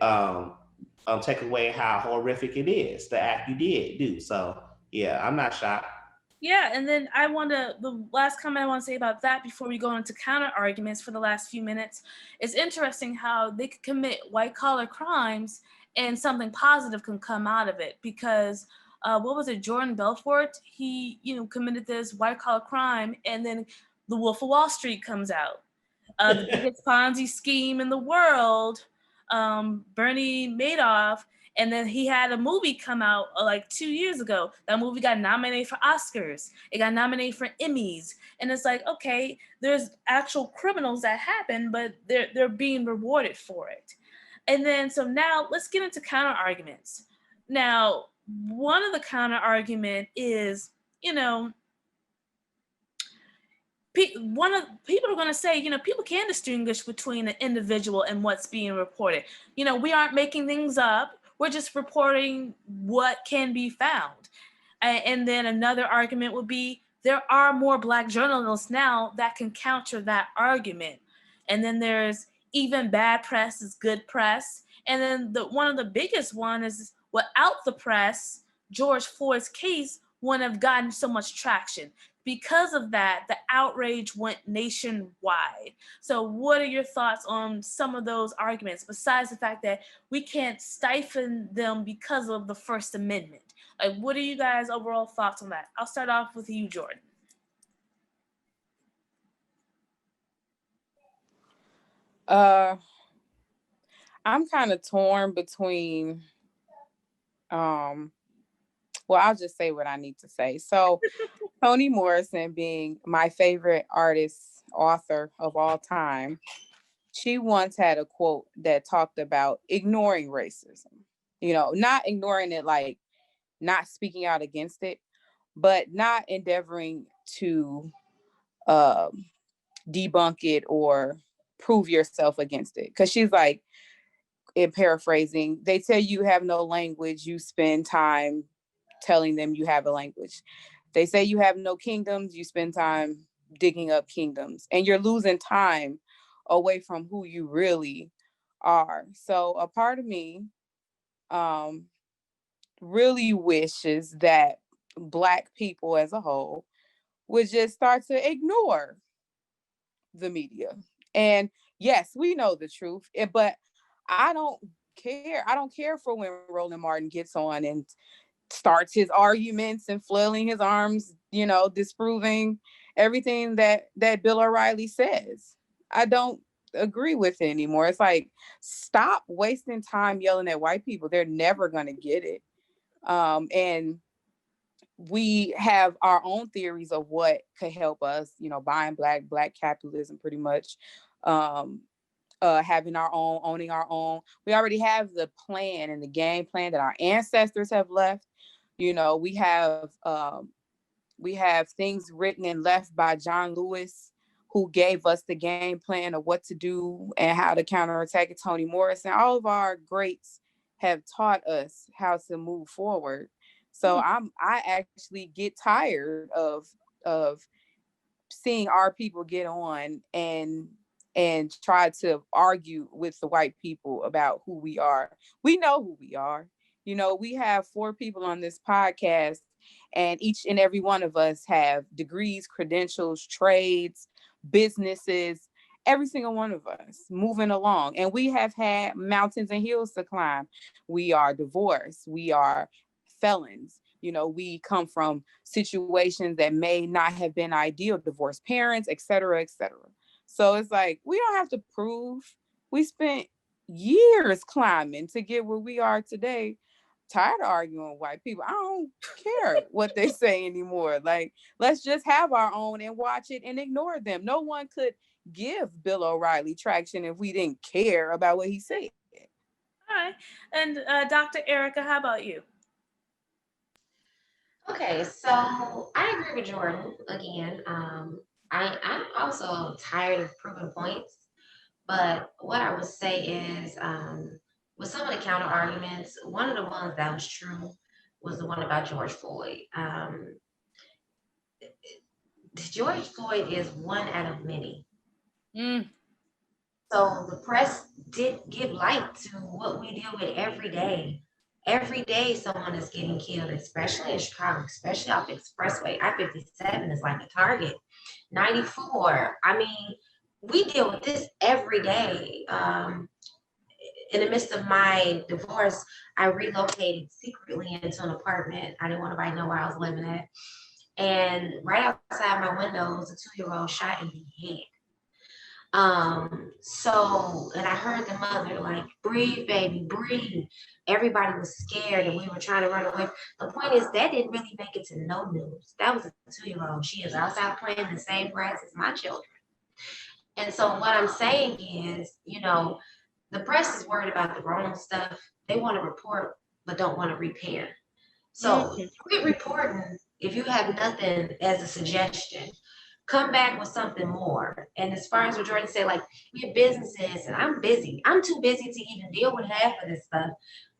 take away how horrific it is, the act you did do. So yeah, I'm not shocked. Yeah, and then the last comment I want to say about that before we go into counter arguments for the last few minutes, it's interesting how they could commit white collar crimes and something positive can come out of it, because what was it, Jordan Belfort? He, committed this white collar crime, and then The Wolf of Wall Street comes out. The biggest Ponzi scheme in the world, Bernie Madoff, and then he had a movie come out like 2 years ago. That movie got nominated for Oscars. It got nominated for Emmys, and it's like, okay, there's actual criminals that happen, but they're being rewarded for it. And then so now let's get into counter arguments. Now, one of the counter argument is, people are going to say, people can distinguish between an individual and what's being reported. We aren't making things up. We're just reporting what can be found. And then another argument would be there are more Black journalists now that can counter that argument. And then there's even bad press is good press. And then one of the biggest one is without the press, George Floyd's case wouldn't have gotten so much traction. Because of that, the outrage went nationwide. So what are your thoughts on some of those arguments, besides the fact that we can't stifle them because of the First Amendment? Like, what are you guys' overall thoughts on that? I'll start off with you, Jordan. I'm kind of torn between, I'll just say what I need to say. So Toni Morrison, being my favorite artist, author of all time, she once had a quote that talked about ignoring racism, not ignoring it, like not speaking out against it, but not endeavoring to debunk it or prove yourself against it. Because she's like, in paraphrasing, they tell you have no language, you spend time telling them you have a language. They say you have no kingdoms, you spend time digging up kingdoms, and you're losing time away from who you really are. So a part of me really wishes that Black people as a whole would just start to ignore the media. And yes, we know the truth, but I don't care. I don't care for when Roland Martin gets on and starts his arguments and flailing his arms, disproving everything that Bill O'Reilly says. I don't agree with it anymore. It's like, stop wasting time yelling at white people. They're never going to get it. And we have our own theories of what could help us, buying black capitalism, pretty much. Having our own, owning our own. We already have the plan and the game plan that our ancestors have left. We have things written and left by John Lewis, who gave us the game plan of what to do and how to counterattack it. Toni Morrison, all of our greats have taught us how to move forward. So I actually get tired of seeing our people get on and try to argue with the white people about who we are. We know who we are. We have 4 people on this podcast, and each and every one of us have degrees, credentials, trades, businesses, every single one of us moving along. And we have had mountains and hills to climb. We are divorced. We are felons. We come from situations that may not have been ideal, divorced parents, et cetera, et cetera. So it's like, we don't have to prove. We spent years climbing to get where we are today. Tired of arguing with white people. I don't care what they say anymore. Like, let's just have our own and watch it and ignore them. No one could give Bill O'Reilly traction if we didn't care about what he said. All right. And Dr. Erica, how about you? Okay, so I agree with Jordan again. I'm also tired of proving points, but what I would say is, with some of the counter arguments, one of the ones that was true was the one about George Floyd. George Floyd is one out of many. Mm. So the press did give light to what we deal with every day. Every day someone is getting killed, especially in Chicago, especially off the expressway. I-57 is like a target. 94. I mean, we deal with this every day. In the midst of my divorce, I relocated secretly into an apartment. I didn't want anybody to know where I was living at. And right outside my window was a 2-year-old shot in the head. And I heard the mother like, breathe, baby, breathe. Everybody was scared and we were trying to run away. The point is that didn't really make it to no news. That was a 2-year-old. She is outside playing in the same grass as my children. And so what I'm saying is, the press is worried about the wrong stuff. They want to report, but don't want to repair. So quit reporting if you have nothing as a suggestion. Come back with something more. And as far as what Jordan said, like, we have businesses and I'm busy. I'm too busy to even deal with half of this stuff.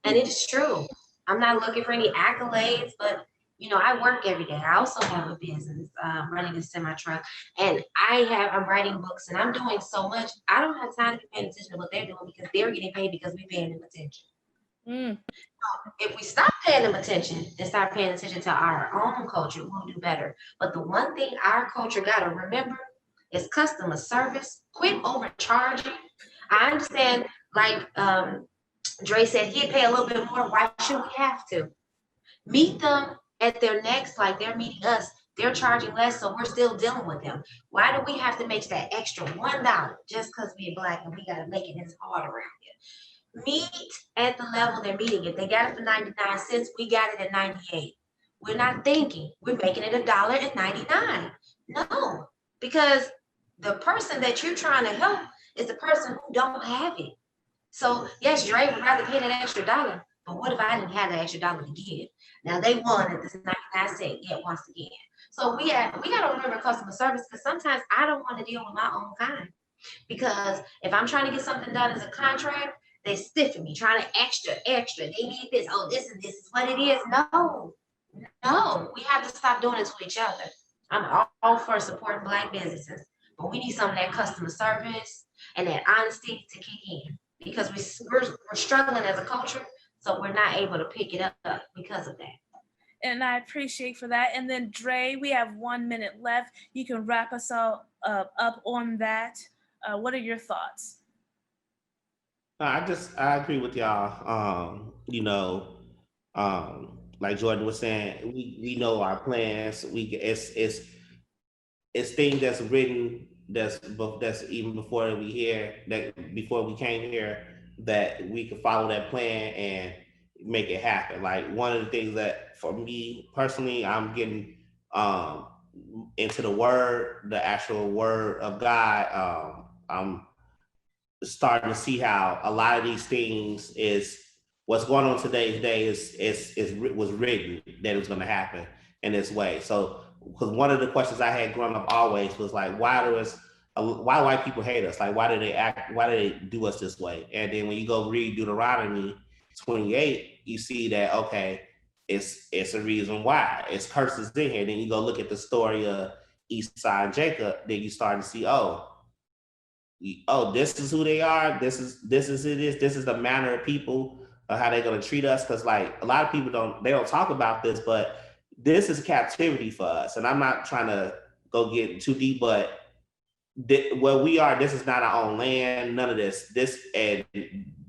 And it is true. I'm not looking for any accolades, but I work every day. I also have a business, running a semi truck, and I'm writing books, and I'm doing so much. I don't have time to be paying attention to what they're doing because they're getting paid because we're paying them attention. If we stop paying them attention and start paying attention to our own culture, we'll do better. But the one thing our culture got to remember is customer service. Quit overcharging. I understand, like Dre said, he'd pay a little bit more. Why should we have to? Meet them at their next, like they're meeting us. They're charging less, so we're still dealing with them. Why do we have to make that extra $1 just because we're Black and we got to make it this hard around here? Meet at the level they're meeting. If they got it for 99 cents, we got it at 98. We're not thinking we're making it $1.99. No, because the person that you're trying to help is the person who don't have it. So yes, Dre would rather pay that extra dollar, but what if I didn't have that extra dollar to give? Now they won at this 99 cent yet once again. So we got to remember customer service, because sometimes I don't want to deal with my own kind. Because if I'm trying to get something done as a contract, they stiffen me, trying to extra. They need this. Oh, this is what it is. No, we have to stop doing it to each other. I'm all for supporting Black businesses, but we need some of that customer service and that honesty to kick in, because we're struggling as a culture, so we're not able to pick it up because of that. And I appreciate for that. And then Dre, we have 1 minute left. You can wrap us all up on that. What are your thoughts? I agree with y'all. Like Jordan was saying, we know our plans. It's things that's written that's even before before we came here, that we could follow that plan and make it happen. Like one of the things that for me personally, I'm getting into the actual word of God. I'm starting to see how a lot of these things is what's going on today's day was written that it was going to happen in this way. So, because one of the questions I had growing up always was like, why white people hate us? Like, why do they do us this way? And then when you go read Deuteronomy 28, you see that, okay, it's a reason why. It's curses in here. Then you go look at the story of Esau and Jacob, then you start to see, this is who they are. This is the manner of people, how they're gonna treat us. Because like a lot of people don't talk about this, but this is captivity for us. And I'm not trying to go get too deep, but where we are, this is not our own land. None of this. And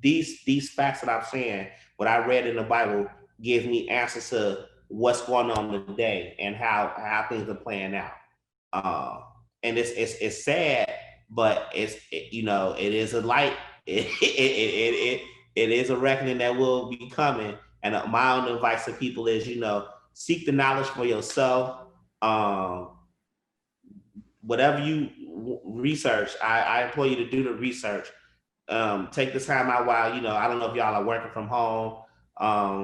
these facts that I'm saying, what I read in the Bible, gives me answers to what's going on today and how things are playing out. And it's sad, but it is a light. It is a reckoning that will be coming. And my own advice to people is, seek the knowledge for yourself. Whatever research. I implore you to do the research. Take the time out while, I don't know if y'all are working from home,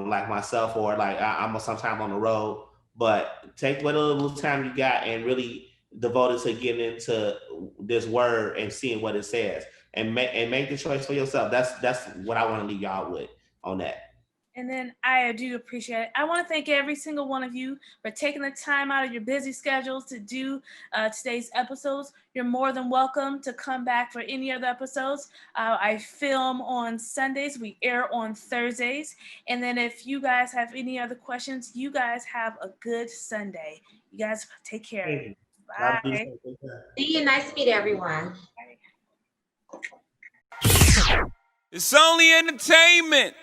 like myself, or like I'm sometime on the road, but take what little time you got and really devote it to getting into this word and seeing what it says, and make the choice for yourself. That's what I want to leave y'all with on that. And then I do appreciate it. I want to thank every single one of you for taking the time out of your busy schedules to do today's episodes. You're more than welcome to come back for any other episodes. I film on Sundays. We air on Thursdays. And then if you guys have any other questions, you guys have a good Sunday. You guys take care. Bye. See you. Nice to meet everyone. It's only entertainment.